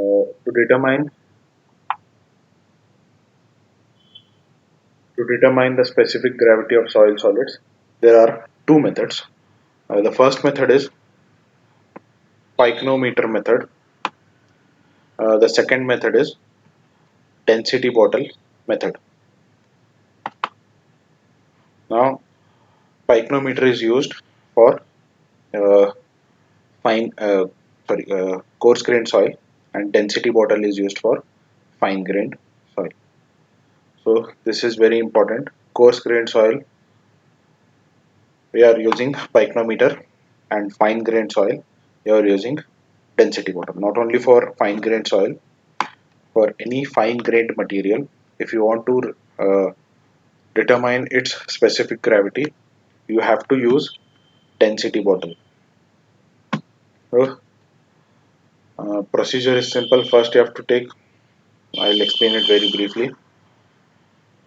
To determine the specific gravity of soil solids, there are two methods. The first method is pycnometer method. The second method is density bottle method. Now, pycnometer is used for uh, fine, coarse grained soil, and density bottle is used for fine grained soil. So this is very important. Coarse grained soil, we are using pycnometer, and fine grained soil, we are using density bottle. Not only for fine grained soil, for any fine grained material, if you want to determine its specific gravity, you have to use density bottle. So, procedure is simple. First, you have to take, I'll explain it very briefly.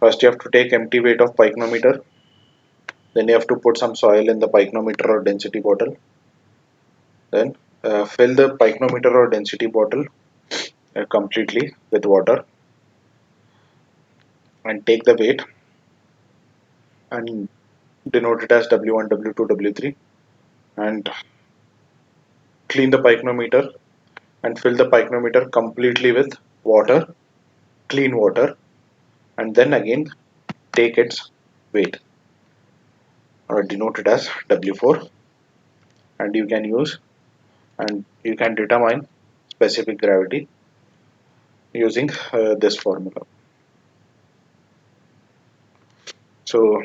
First, you have to take empty weight of pycnometer. Then you have to put some soil in the pycnometer or density bottle. Then fill the pycnometer or density bottle completely with water and take the weight and denote it as W1, W2, W3, and clean the pycnometer and fill the pycnometer completely with water, clean water, and then again take its weight or denote it as W4, and you can use and you can determine specific gravity using this formula. So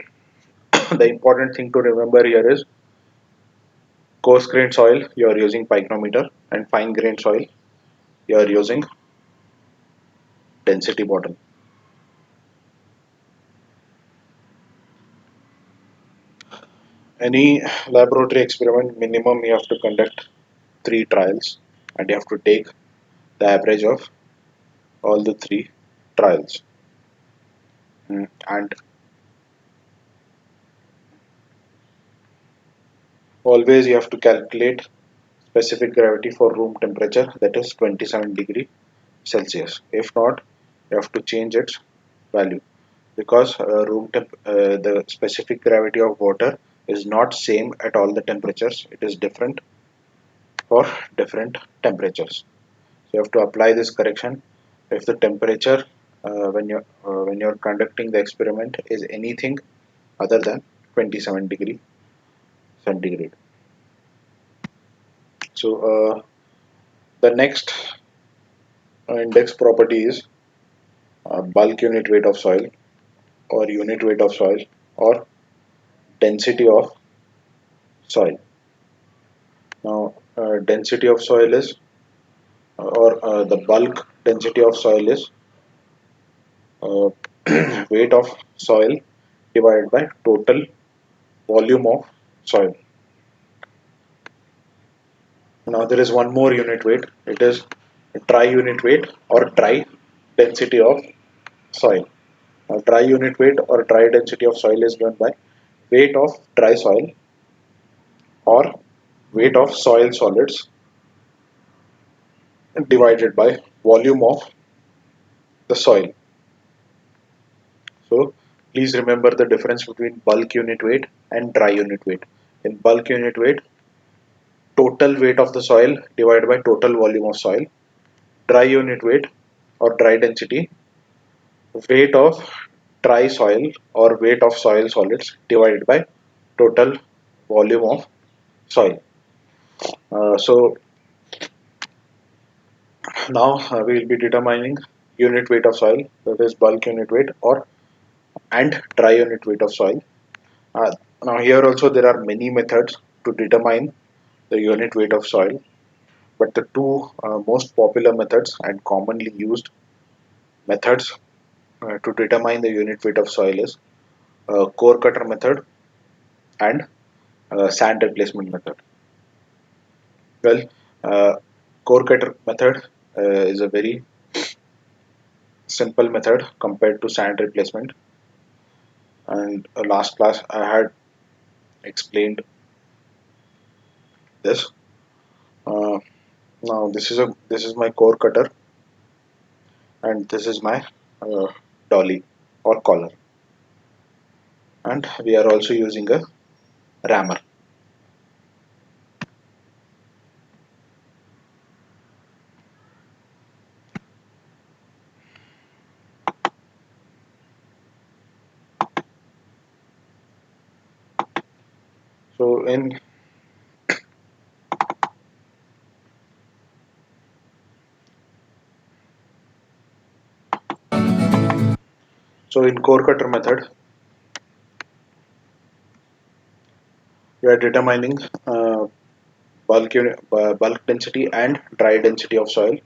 the important thing to remember here is coarse grained soil you are using pycnometer, and fine grained soil you are using density bottle. Any laboratory experiment, minimum you have to conduct 3 trials, and you have to take the average of all the 3 trials. And always you have to calculate specific gravity for room temperature, that is 27 degree Celsius. If not, you have to change its value, because the specific gravity of water is not same at all the temperatures. It is different for different temperatures. So you have to apply this correction if the temperature when you're conducting the experiment is anything other than 27 degree centigrade. So the next index property is bulk unit weight of soil, or unit weight of soil, or density of soil. Now density of soil is or the bulk density of soil is uh, weight of soil divided by total volume of soil. Now there is one more unit weight. It is dry unit weight or dry density of soil. Now dry unit weight or dry density of soil is given by weight of dry soil or weight of soil solids divided by volume of the soil. So please remember the difference between bulk unit weight and dry unit weight. In bulk unit weight, total weight of the soil divided by total volume of soil. Dry unit weight or dry density, weight of dry soil or weight of soil solids divided by total volume of soil. So now we will be determining unit weight of soil, that is bulk unit weight or and dry unit weight of soil. Uh, Now here also there are many methods to determine the unit weight of soil, but the two most popular methods and commonly used methods to determine the unit weight of soil is core cutter method and sand replacement method. Well, uh, core cutter method is a very simple method compared to sand replacement, and last class I had explained this. Uh, Now this is my core cutter, and this is my uh, dolly or collar, and we are also using a rammer. So in core cutter method, we are determining bulk density and dry density of soil.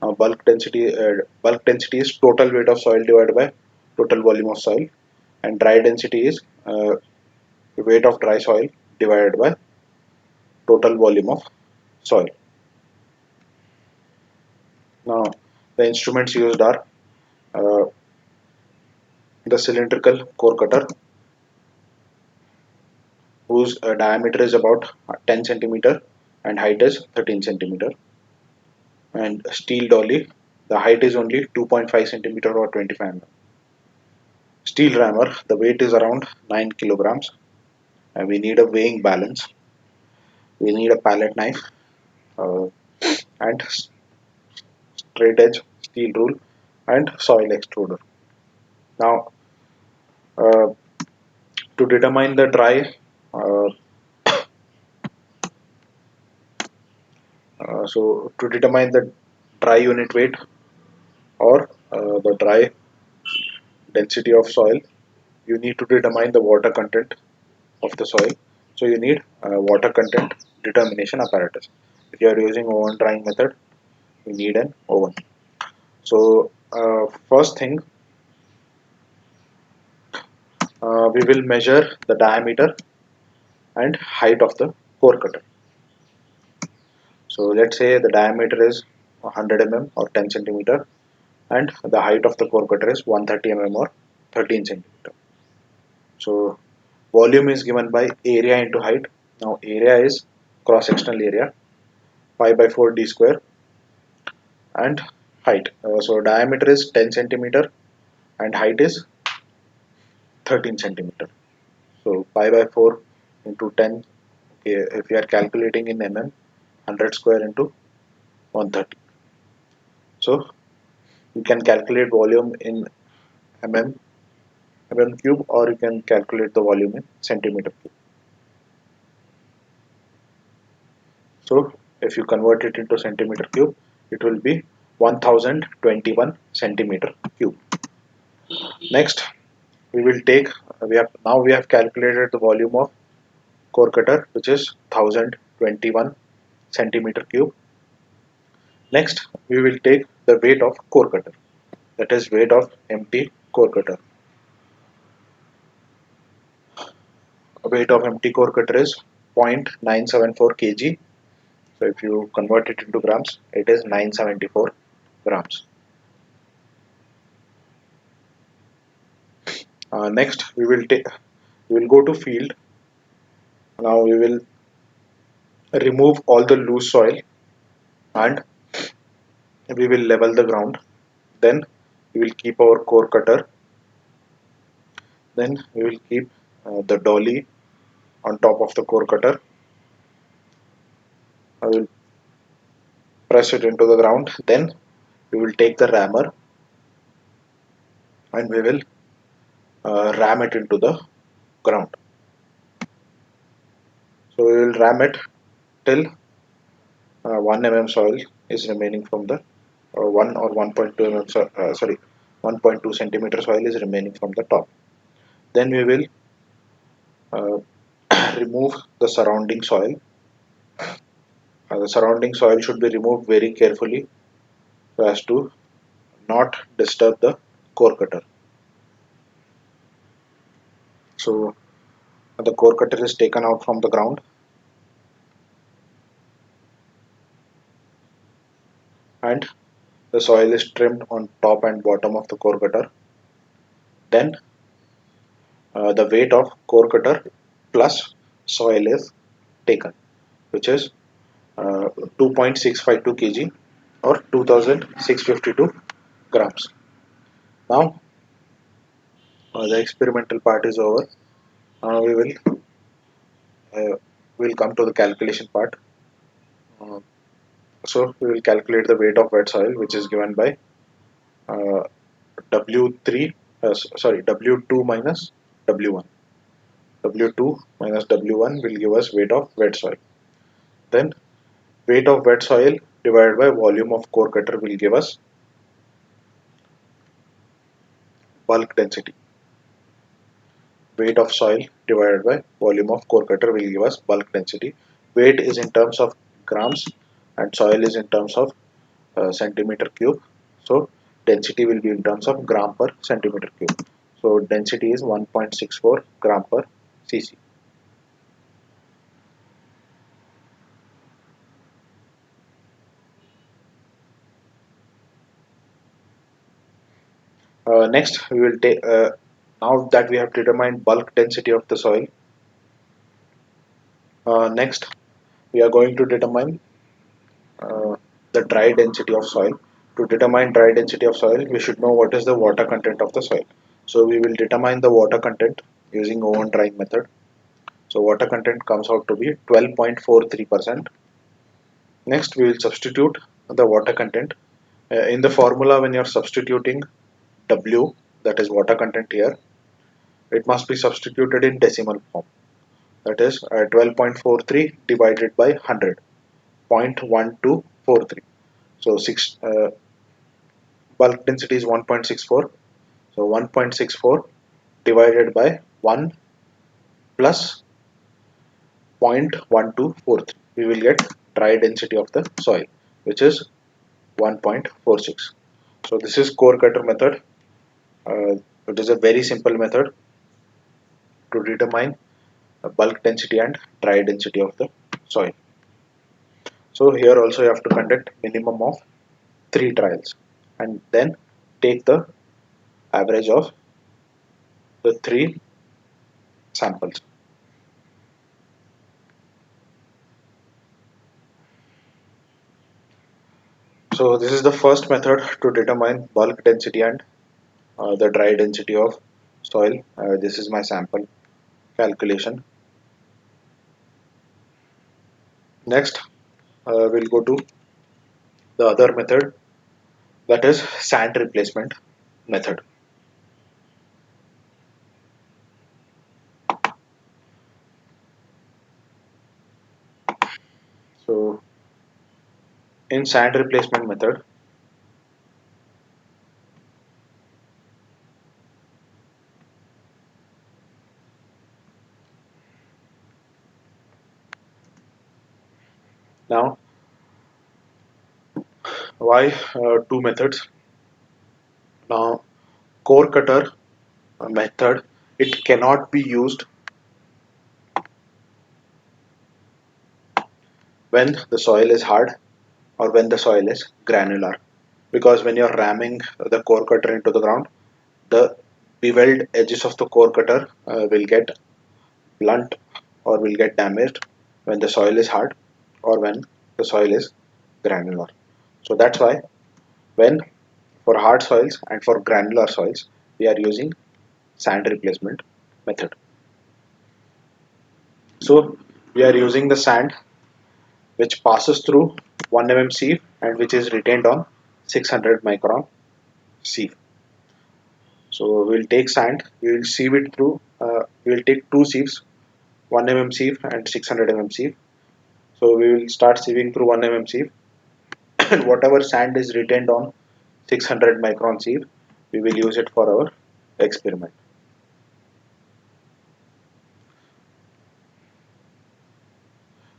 Bulk density is total weight of soil divided by total volume of soil, and dry density is weight of dry soil divided by total volume of soil. Now, the instruments used are uh, the cylindrical core cutter, whose diameter is about 10 centimeter and height is 13 centimeter, and steel dolly, the height is only 2.5 centimeter or 25 mm. Steel rammer, the weight is around 9 kilograms, and we need a weighing balance. We need a palette knife uh, and straight edge steel rule and soil extruder. Now, uh, to determine the dry, uh, to determine the dry unit weight or the dry density of soil, you need to determine the water content of the soil. So you need a water content determination apparatus. If you are using oven drying method, you need an oven. So first thing, we will measure the diameter and height of the core cutter. So let's say the diameter is 100 mm or 10 centimeter, and the height of the core cutter is 130 mm or 13 centimeter. So volume is given by area into height. Now area is cross sectional area, pi by 4 d square, and height. So diameter is 10 centimeter and height is 13 centimeter. So pi by 4 into 10, okay, if we are calculating in mm, 100 square into 130. So you can calculate volume in mm, cube, or you can calculate the volume in centimeter cube. So if you convert it into centimeter cube, it will be 1021 centimeter cube. Next, we have calculated the volume of core cutter, which is 1021 centimeter cube. Next, we will take the weight of core cutter, that is weight of empty core cutter. Weight of empty core cutter is 0.974 kg. So if you convert it into grams, it is 974 grams. Next, we will go to field. Now we will remove all the loose soil and we will level the ground. Then we will keep our core cutter. Then we will keep the dolly on top of the core cutter. I will press it into the ground. Then we will take the rammer and we will ram it into the ground. So we will ram it till 1 mm soil is remaining from the 1 or 1.2 mm, sorry, 1.2 centimeter soil is remaining from the top. Then we will uh, remove the surrounding soil. The surrounding soil should be removed very carefully so as to not disturb the core cutter. So the core cutter is taken out from the ground, and the soil is trimmed on top and bottom of the core cutter. Then the weight of core cutter plus soil is taken, which is uh, 2.652 kg or 2652 grams. Now the experimental part is over. We uh, will come to the calculation part. Uh, so we will calculate the weight of wet soil, which is given by uh, W3, sorry, W2 minus W1. W2 minus W1 will give us weight of wet soil. Then weight of wet soil divided by volume of core cutter will give us bulk density. Weight of soil divided by volume of core cutter will give us bulk density. Weight is in terms of grams and soil is in terms of centimeter cube. So density will be in terms of gram per centimeter cube. So density is 1.64 gram per cc. Next, we will take now that we have determined bulk density of the soil. Next, we are going to determine the dry density of soil. To determine dry density of soil, we should know what is the water content of the soil. So we will determine the water content using oven drying method. So water content comes out to be 12.43%. Next, we will substitute the water content. In the formula, when you are substituting W, that is water content here, it must be substituted in decimal form. That is 12.43 divided by 100, 0.1243. So bulk density is 1.64. So 1.64 divided by 1 plus 0.1243. We will get dry density of the soil, which is 1.46. So this is core cutter method. It is a very simple method to determine the bulk density and dry density of the soil. So here also you have to conduct minimum of 3 trials and then take the average of the 3 samples. So this is the first method to determine bulk density and the dry density of soil. This is my sample calculation. Next, we'll go to the other method, that is sand replacement method. So in sand replacement method, now why 2 methods? Now core cutter method, it cannot be used when the soil is hard or when the soil is granular, because when you're ramming the core cutter into the ground, the beveled edges of the core cutter will get blunt or will get damaged when the soil is hard or when the soil is granular. So that's why when for hard soils and for granular soils we are using sand replacement method. So we are using the sand which passes through 1 mm sieve and which is retained on 600 micron sieve. So we'll take sand, we will sieve it through, we will take 2 sieves, 1 mm sieve and 600 mm sieve. So we will start sieving through 1 mm sieve and whatever sand is retained on 600 micron sieve, we will use it for our experiment.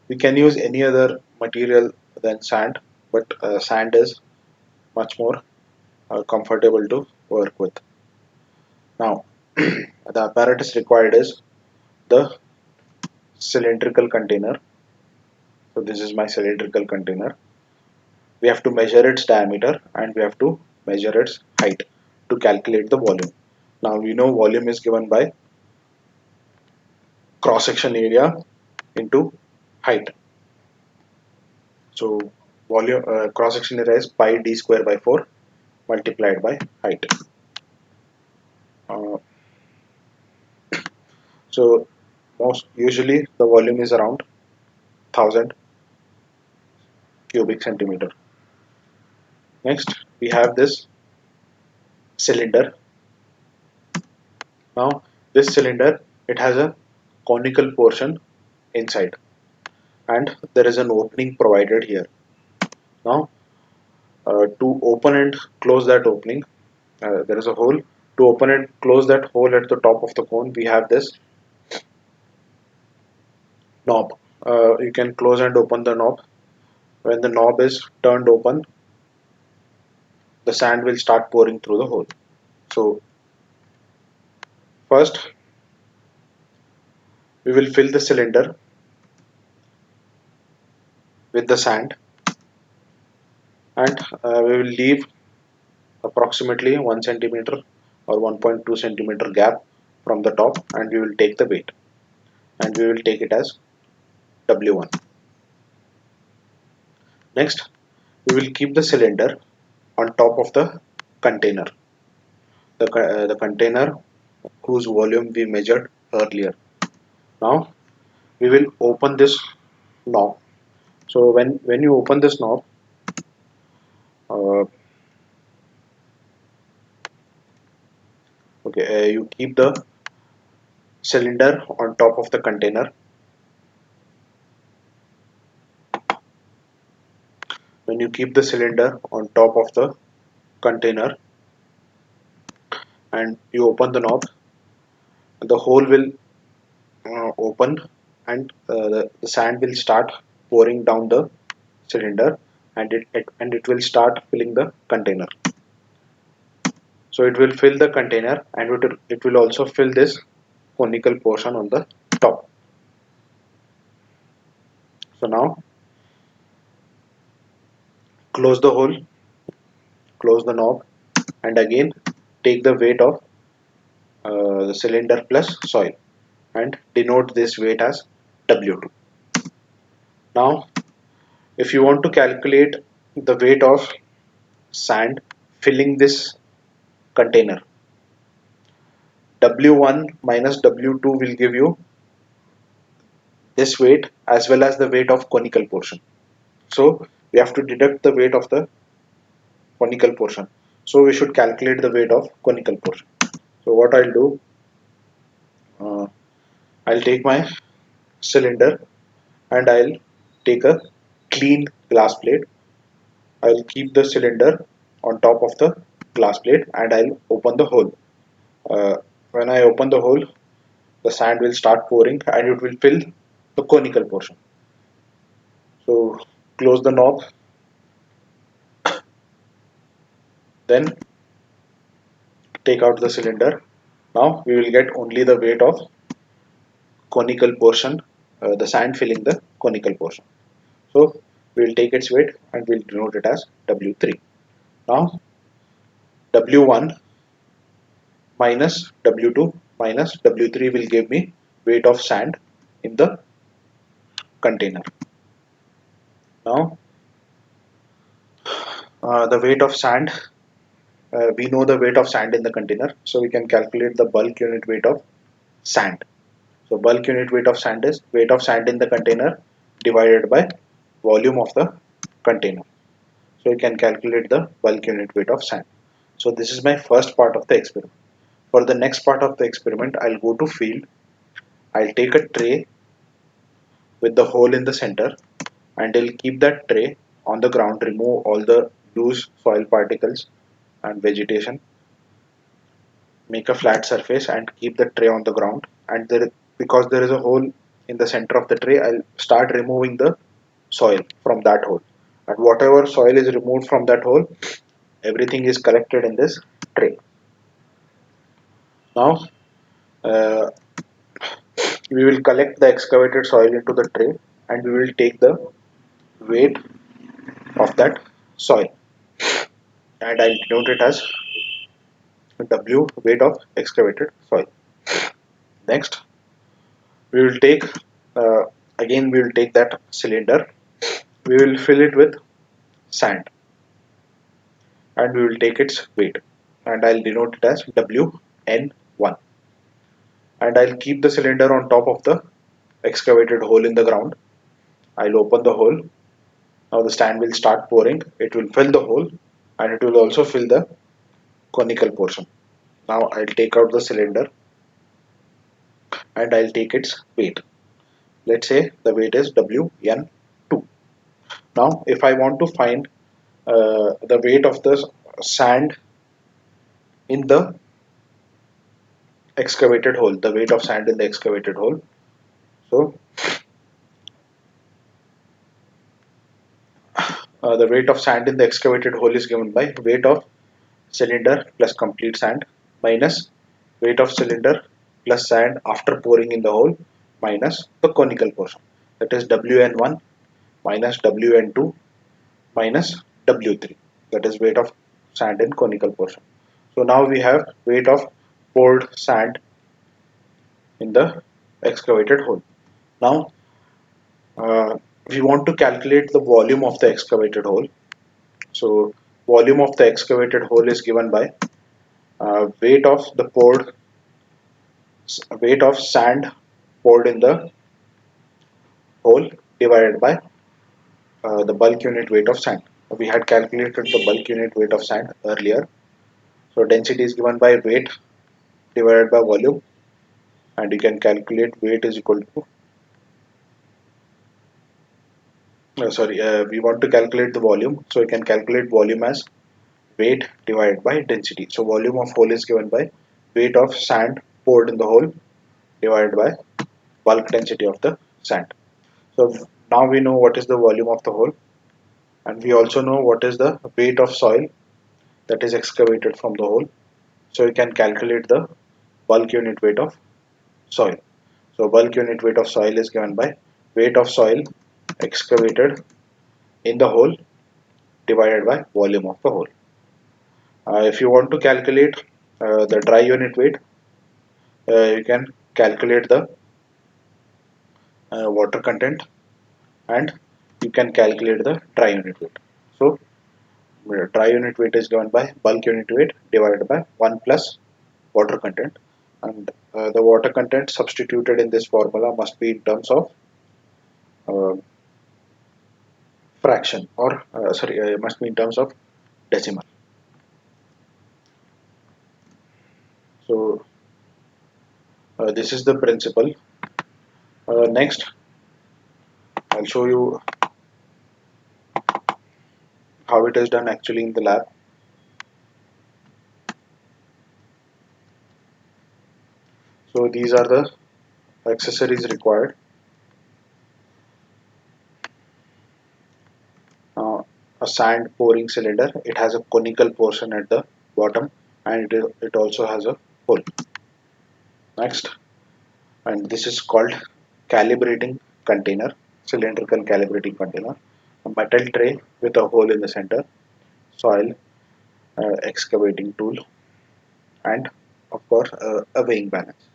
We can use any other material than sand, but sand is much more comfortable to work with. Now, the apparatus required is the cylindrical container. So this is my cylindrical container. We have to measure its diameter and we have to measure its height to calculate the volume. Now we know volume is given by cross section area into height. So volume cross section area is pi d square by 4 multiplied by height. Uh, so most usually the volume is around 1000 cubic centimeter. Next we have this cylinder. Now this cylinder, it has a conical portion inside and there is an opening provided here. Now to open and close that opening, there is a hole. To open and close that hole at the top of the cone, we have this knob. You can close and open the knob. When the knob is turned open, the sand will start pouring through the hole. So first we will fill the cylinder with the sand and we will leave approximately 1 centimeter or 1.2 centimeter gap from the top, and we will take the weight and we will take it as W1. Next we will keep the cylinder on top of the container, the container whose volume we measured earlier. Now we will open this knob. So when you open this knob, uh, okay, you keep the cylinder on top of the container. When you keep the cylinder on top of the container and you open the knob, the hole will open and the sand will start pouring down the cylinder, and it will start filling the container. So it will fill the container and it will also fill this conical portion on the top. So now close the hole, close the knob, and again take the weight of the cylinder plus soil and denote this weight as W2. Now if you want to calculate the weight of sand filling this container, W1 minus W2 will give you this weight as well as the weight of conical portion. So we have to deduct the weight of the conical portion. So we should calculate the weight of conical portion. So what I'll do, uh, I'll take my cylinder and I'll take a clean glass plate. I'll keep the cylinder on top of the glass plate and I'll open the hole. When I open the hole, the sand will start pouring and it will fill the conical portion. So close the knob, then take out the cylinder. Now we will get only the weight of conical portion, the sand filling the conical portion. So we will take its weight and we'll denote it as W3. Now W1 minus W2 minus W3 will give me weight of sand in the container. Now the weight of sand, we know the weight of sand in the container, so we can calculate the bulk unit weight of sand. So bulk unit weight of sand is weight of sand in the container divided by volume of the container. So you can calculate the bulk unit weight of sand. So this is my first part of the experiment. For the next part of the experiment, I'll go to field. I'll take a tray with the hole in the center and I'll keep that tray on the ground, remove all the loose soil particles and vegetation, make a flat surface and keep the tray on the ground. And because there is a hole in the center of the tray, I'll start removing the soil from that hole. And whatever soil is removed from that hole, everything is collected in this tray. Now uh, we will collect the excavated soil into the tray and we will take the weight of that soil and I'll denote it as W, weight of excavated soil. Next we will take, uh, again we will take that cylinder We will fill it with sand and we will take its weight, and I'll denote it as WN1, and I'll keep the cylinder on top of the excavated hole in the ground. I'll open the hole. Now the sand will start pouring. It will fill the hole and it will also fill the conical portion. Now I'll take out the cylinder and I'll take its weight. Let's say the weight is WN2. Now if I want to find the weight of the sand in the excavated hole, the weight of sand in the excavated hole. So the weight of sand in the excavated hole is given by weight of cylinder plus complete sand minus weight of cylinder plus sand after pouring in the hole minus the conical portion. That is Wn1 minus Wn2 minus W3. That is weight of sand in conical portion. So now we have weight of poured sand in the excavated hole. Now we want to calculate the volume of the excavated hole. So volume of the excavated hole is given by weight of the poured weight of sand poured in the hole divided by the bulk unit weight of sand. We had calculated the bulk unit weight of sand earlier. So density is given by weight divided by volume, and you can calculate weight is equal to we want to calculate the volume, so you can calculate volume as weight divided by density. So volume of hole is given by weight of sand poured in the hole divided by bulk density of the sand. So now we know what is the volume of the hole, and we also know what is the weight of soil that is excavated from the hole. So you can calculate the bulk unit weight of soil. So bulk unit weight of soil is given by weight of soil excavated in the hole divided by volume of the hole. If you want to calculate the dry unit weight, you can calculate the water content, and you can calculate the dry unit weight. So dry unit weight is given by bulk unit weight divided by 1 plus water content, and the water content substituted in this formula must be in terms of uh, fraction, or must be in terms of decimal. So this is the principle. Next I'll show you how it is done actually in the lab. So these are the accessories required. A sand pouring cylinder. It has a conical portion at the bottom, and it also has a hole. Next, and this is called calibrating container, cylindrical calibrating container. A metal tray with a hole in the center, soil excavating tool, and of course a weighing balance,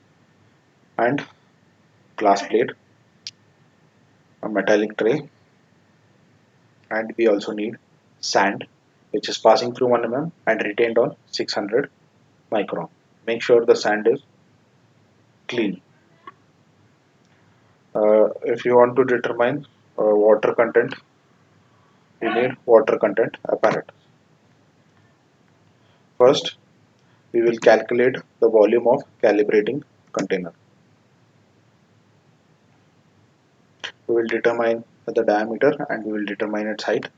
and glass plate, a metallic tray, and we also need sand, which is passing through 1 mm and retained on 600 micron. Make sure the sand is clean. If you want to determine water content, you need water content apparatus. First, we will calculate the volume of calibrating container. We will determine the diameter and we will determine its height.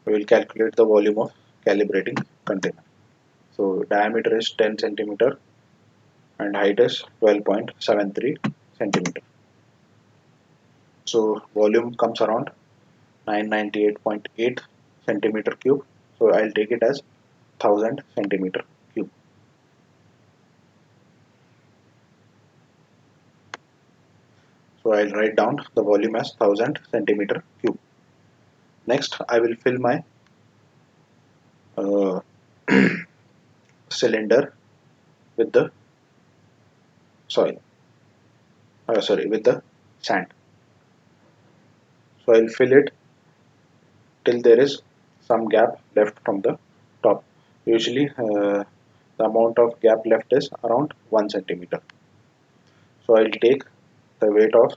We will calculate the volume of calibrating container. So diameter is 10 centimeter and height is 12.73 centimeter. So volume comes around 998.8 centimeter cube. So I'll take it as 1000 centimeter cube. So I'll write down the volume as 1000 centimeter cube. Next, I will fill my uh, cylinder with the soil. With the sand. So I'll fill it until there is some gap left from the top. Usually the amount of gap left is around 1 centimeter. So I'll take the weight of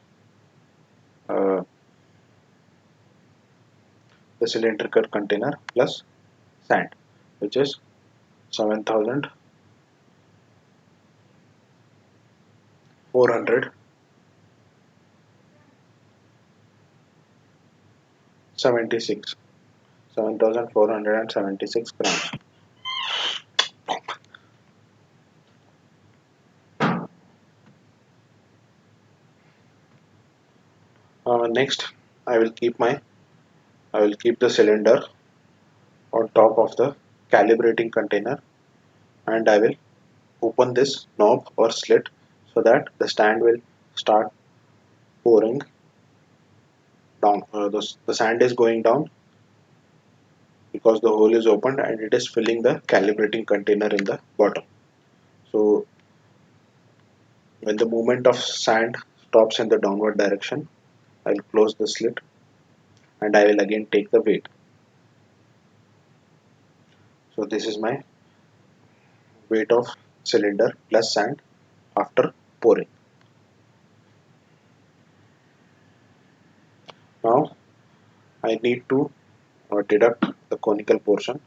uh, the cylindrical container plus sand, which is 7,476 7,476 grams. Next, I will keep my I will keep the cylinder on top of the calibrating container, and I will open this knob or slit so that the stand will start pouring down. The sand is going down because the hole is opened and it is filling the calibrating container in the bottom. So when the movement of sand stops in the downward direction, I will close the slit and I will again take the weight. So this is my weight of cylinder plus sand after pouring. Now I need to deduct the conical portion.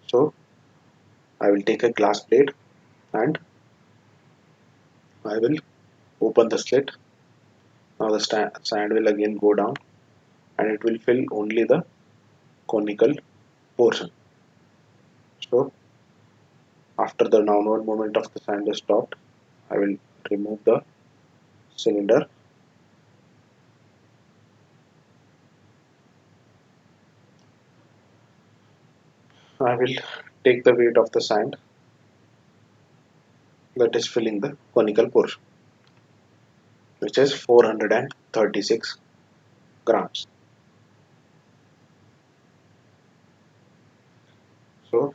So I will take a glass plate and I will open the slit. Now the sand will again go down and it will fill only the conical portion. So after the downward movement of the sand is stopped, I will remove the cylinder. I will take the weight of the sand that is filling the conical portion, which is 436 grams. So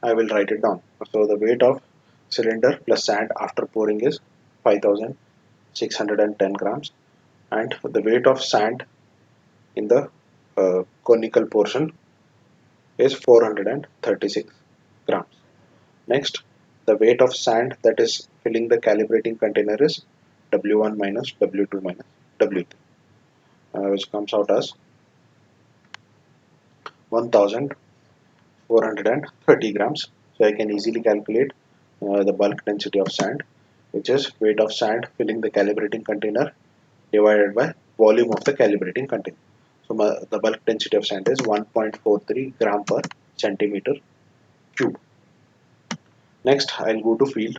I will write it down. So the weight of cylinder plus sand after pouring is 5,610 grams, and the weight of sand in the conical portion is 436 grams. Next, the weight of sand that is filling the calibrating container is W1 minus W2 minus W3, which comes out as 1,430 grams. So I can easily calculate the bulk density of sand, which is weight of sand filling the calibrating container divided by volume of the calibrating container. So the bulk density of sand is 1.43 gram per centimeter cube. Next, I'll go to field.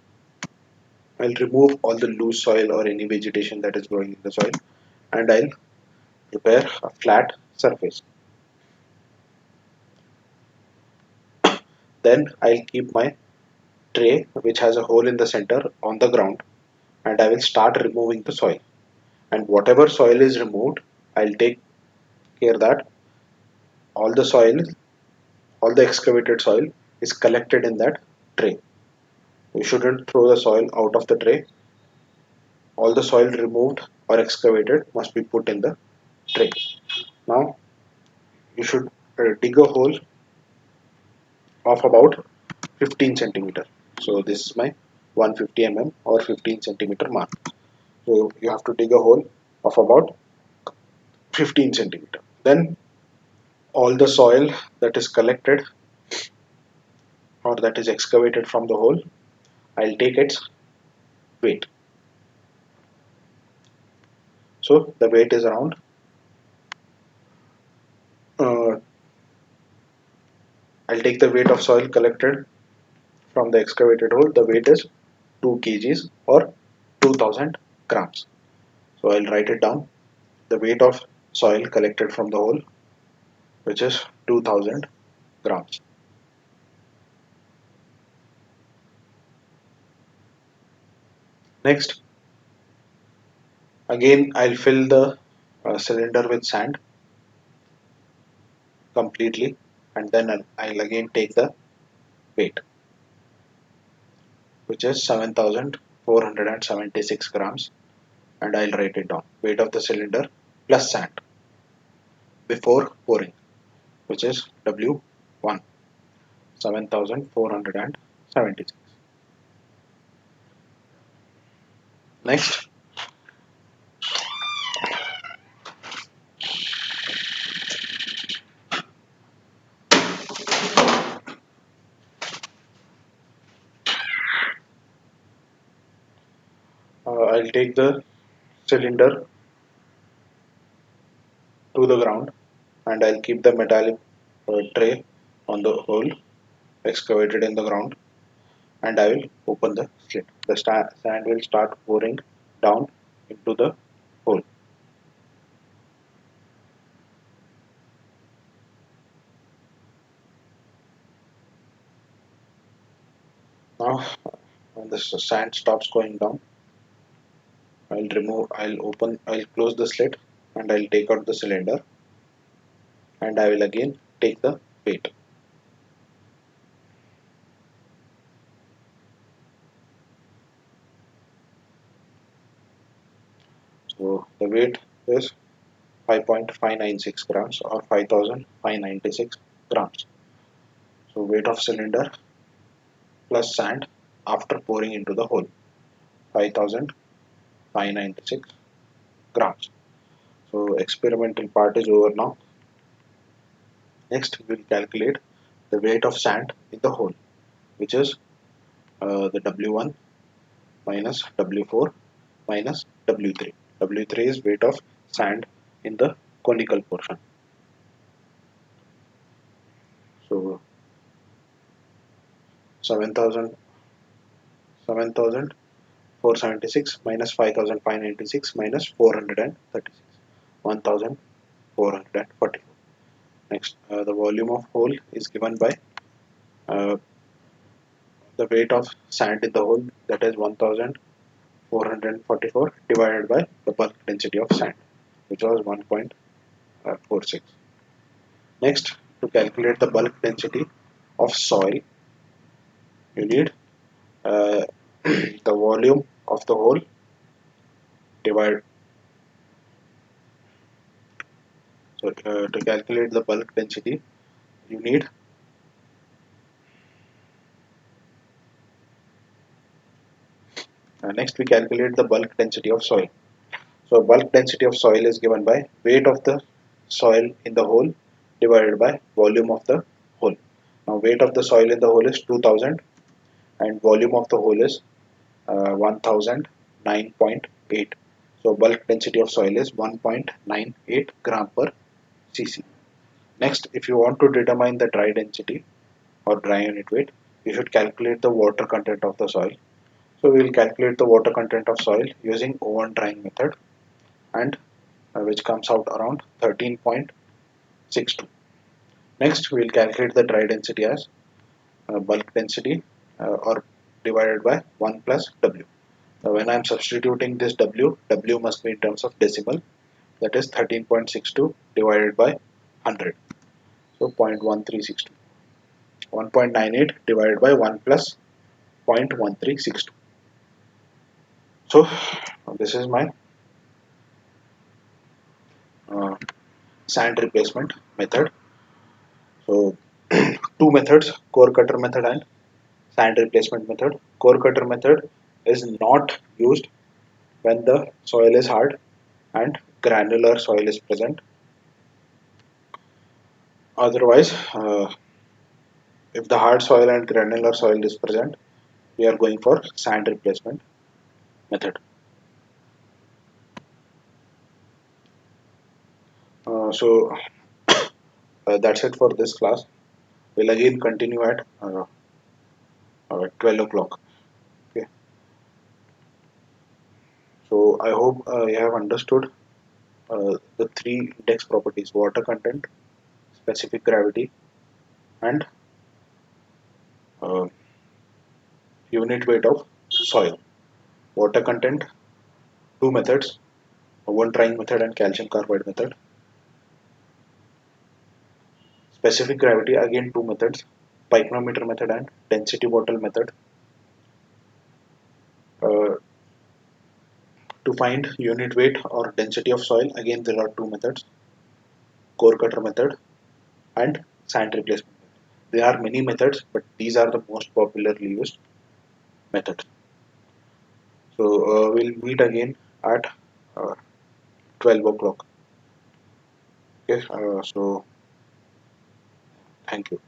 I'll remove all the loose soil or any vegetation that is growing in the soil, and I'll prepare a flat surface. Then I'll keep my tray, which has a hole in the center, on the ground, and I will start removing the soil. And whatever soil is removed, I'll take care that all the soil, all the excavated soil is collected in that tray. You shouldn't throw the soil out of the tray. All the soil removed or excavated must be put in the tray. Now you should dig a hole of about 15 centimeter. So this is my 150 mm or 15 centimeter mark. So you have to dig a hole of about 15 centimeter. Then all the soil that is collected or that is excavated from the hole, I'll take its weight. So the weight is around uh, I'll take the weight of soil collected from the excavated hole. The weight is 2 kgs or 2000 grams. So I'll write it down. The weight of soil collected from the hole, which is 2000 grams. Next, again I'll fill the cylinder with sand completely, and then I'll again take the weight, which is 7,476 grams, and I'll write it down. Weight of the cylinder plus sand. before pouring, which is W1, 7476. Next, I'll take the cylinder to the ground and I'll keep the metallic tray on the hole excavated in the ground, and I will open the slit. The sand will start pouring down into the hole. Now, when the sand stops going down, I'll close the slit and I'll take out the cylinder and I will again take the weight. So the weight is 5.596 grams or 5596 grams. So weight of cylinder plus sand after pouring into the hole, 5596 grams. So experimental part is over now. Next we will calculate the weight of sand in the hole, which is the W1 minus W4 minus W3. W3 is weight of sand in the conical portion. So 7,000 7,476 minus 5,596 minus 436, 1,444. Next, the volume of hole is given by uh, the weight of sand in the hole, that is 1,444 divided by the bulk density of sand, which was 1.46. Next, to calculate the bulk density of soil, you need uh, the volume of the hole divided. So, to calculate the bulk density, you need next we calculate the bulk density of soil. So bulk density of soil is given by weight of the soil in the hole divided by volume of the hole. Now weight of the soil in the hole is 2000 and volume of the hole is 1009.8. So bulk density of soil is 1.98 gram per cc. Next, if you want to determine the dry density or dry unit weight, you should calculate the water content of the soil. So we will calculate the water content of soil using oven drying method, and which comes out around 13.62. Next we will calculate the dry density as bulk density or divided by 1 plus W. Now when I am substituting this W must be in terms of decimal, that is 13.62 divided by 100. So 0.1362. 1.98 divided by 1 plus 0.1362. So this is my uh, sand replacement method. So two methods, core cutter method and sand replacement method. Core cutter method is not used when the soil is hard and granular soil is present. Otherwise, if the hard soil and granular soil is present, we are going for sand replacement method. That's it for this class. We'll again continue at 12 o'clock. Okay. So I hope you have understood the three index properties: water content, specific gravity, and uh, unit weight of soil. Water content, two methods: oven drying method and calcium carbide method. Specific gravity, again two methods: pycnometer method and density bottle method. Uh, to find unit weight or density of soil, again there are two methods: core cutter method, and sand replacement method. There are many methods, but these are the most popularly used methods. So we'll meet again at uh, 12 o'clock. Okay, so thank you.